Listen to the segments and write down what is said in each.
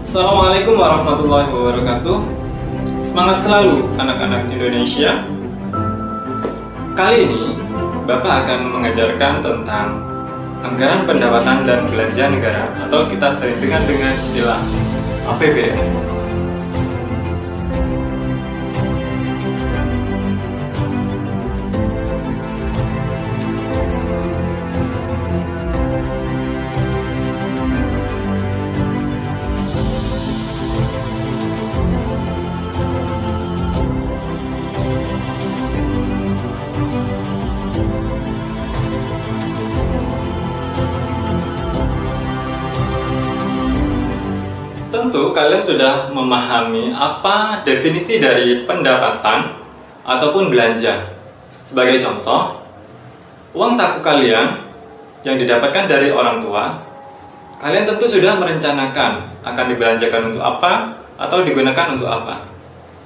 Assalamualaikum warahmatullahi wabarakatuh. Semangat selalu anak-anak Indonesia. Kali ini Bapak akan mengajarkan tentang anggaran pendapatan dan belanja negara, atau kita sering dengar dengan istilah APBN. Tentu kalian sudah memahami apa definisi dari pendapatan ataupun belanja. Sebagai contoh, uang saku kalian yang didapatkan dari orang tua, kalian tentu sudah merencanakan akan dibelanjakan untuk apa atau digunakan untuk apa.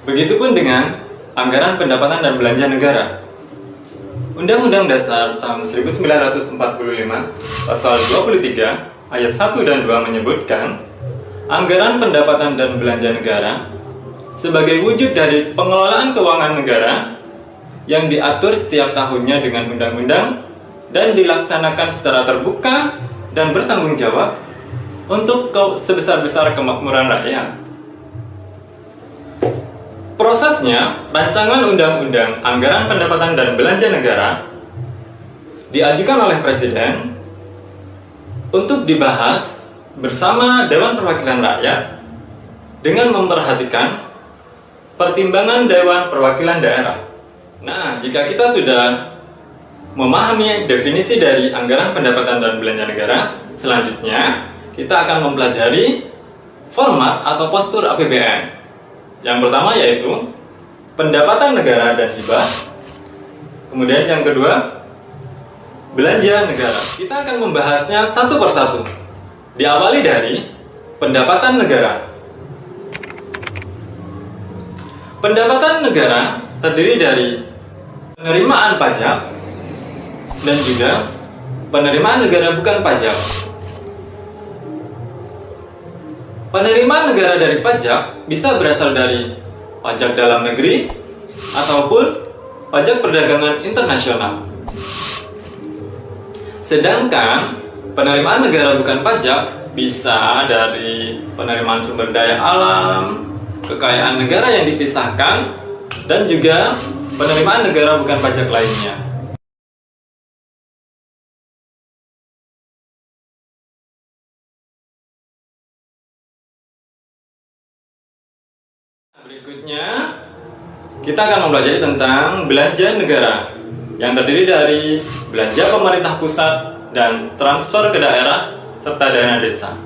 Begitupun dengan anggaran pendapatan dan belanja negara. Undang-Undang Dasar tahun 1945 Pasal 23 ayat 1 dan 2 menyebutkan anggaran pendapatan dan belanja negara sebagai wujud dari pengelolaan keuangan negara yang diatur setiap tahunnya dengan undang-undang dan dilaksanakan secara terbuka dan bertanggung jawab untuk sebesar-besar kemakmuran rakyat. Prosesnya, rancangan undang-undang anggaran pendapatan dan belanja negara diajukan oleh Presiden untuk dibahas bersama Dewan Perwakilan Rakyat dengan memperhatikan pertimbangan Dewan Perwakilan Daerah. Nah, jika kita sudah memahami definisi dari anggaran pendapatan dan belanja negara, selanjutnya kita akan mempelajari format atau postur APBN. Yang pertama yaitu pendapatan negara dan hibah. Kemudian yang kedua, belanja negara. Kita akan membahasnya satu persatu. Diawali dari pendapatan negara. Pendapatan negara terdiri dari penerimaan pajak dan juga penerimaan negara bukan pajak. Penerimaan negara dari pajak bisa berasal dari pajak dalam negeri ataupun pajak perdagangan internasional. Sedangkan penerimaan negara bukan pajak bisa dari penerimaan sumber daya alam, kekayaan negara yang dipisahkan, dan juga penerimaan negara bukan pajak lainnya. Berikutnya, kita akan mempelajari tentang belanja negara yang terdiri dari belanja pemerintah pusat dan transfer ke daerah serta dana desa.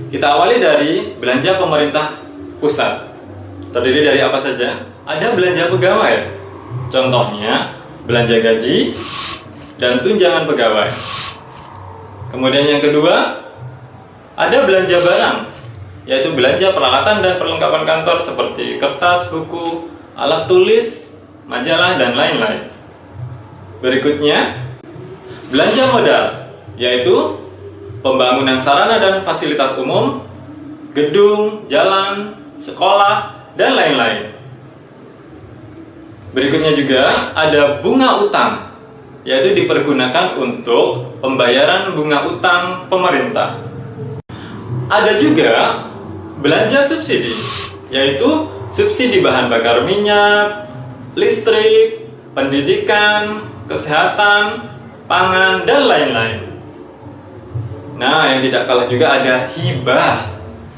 Kita awali dari belanja pemerintah pusat. Terdiri dari apa saja? Ada belanja pegawai. Contohnya, belanja gaji dan tunjangan pegawai. Kemudian yang kedua, ada belanja barang, yaitu belanja peralatan dan perlengkapan kantor seperti kertas, buku, alat tulis, majalah, dan lain-lain. Berikutnya, belanja modal, yaitu pembangunan sarana dan fasilitas umum, gedung, jalan, sekolah, dan lain-lain. Berikutnya juga ada bunga utang, yaitu dipergunakan untuk pembayaran bunga utang pemerintah. Ada juga belanja subsidi, yaitu subsidi bahan bakar minyak, listrik, pendidikan, kesehatan, pangan, dan lain-lain. Nah, yang tidak kalah juga ada hibah,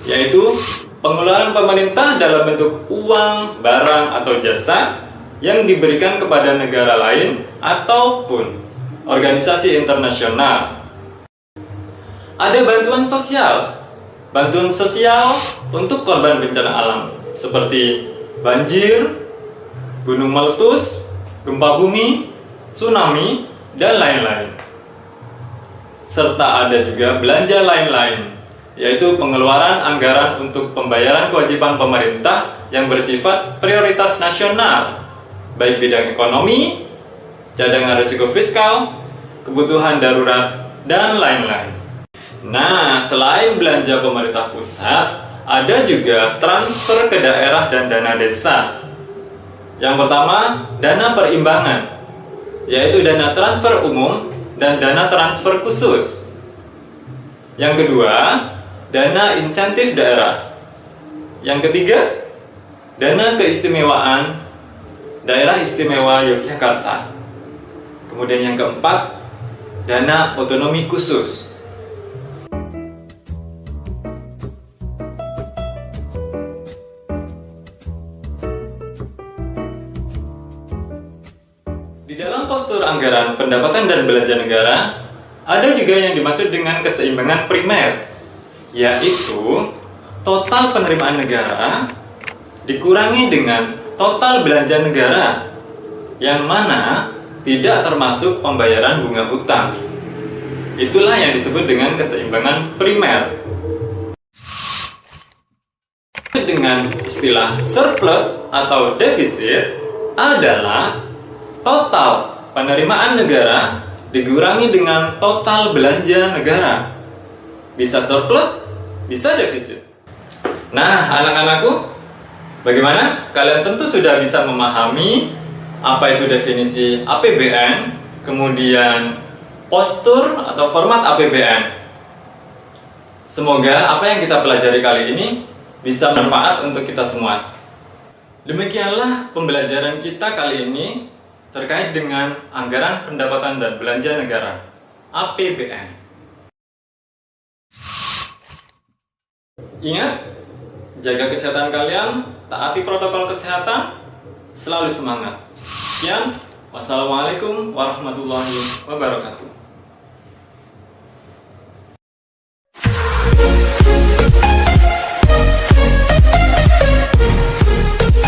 yaitu pengeluaran pemerintah dalam bentuk uang, barang, atau jasa yang diberikan kepada negara lain ataupun organisasi internasional. Ada bantuan sosial. Bantuan sosial untuk korban bencana alam seperti banjir, gunung meletus, gempa bumi, tsunami, dan lain-lain. Serta ada juga belanja lain-lain, yaitu pengeluaran anggaran untuk pembayaran kewajiban pemerintah yang bersifat prioritas nasional, baik bidang ekonomi, cadangan risiko fiskal, kebutuhan darurat, dan lain-lain. Nah, selain belanja pemerintah pusat, ada juga transfer ke daerah dan dana desa. Yang pertama, dana perimbangan, yaitu dana transfer umum dan dana transfer khusus. Yang kedua, dana insentif daerah. Yang ketiga, dana keistimewaan Daerah Istimewa Yogyakarta. Kemudian yang keempat, dana otonomi khusus. Di dalam postur anggaran pendapatan dan belanja negara, ada juga yang dimaksud dengan keseimbangan primer, yaitu total penerimaan negara dikurangi dengan total belanja negara, yang mana tidak termasuk pembayaran bunga utang. Itulah yang disebut dengan keseimbangan primer. Dengan istilah surplus atau defisit adalah total penerimaan negara dikurangi dengan total belanja negara. Bisa surplus, bisa defisit. Nah, anak-anakku, bagaimana? Kalian tentu sudah bisa memahami apa itu definisi APBN, kemudian postur atau format APBN. Semoga apa yang kita pelajari kali ini bisa bermanfaat untuk kita semua. Demikianlah pembelajaran kita kali ini terkait dengan anggaran pendapatan dan belanja negara, APBN. Ingat, jaga kesehatan kalian, taati protokol kesehatan, selalu semangat. Sekian, wassalamualaikum warahmatullahi wabarakatuh.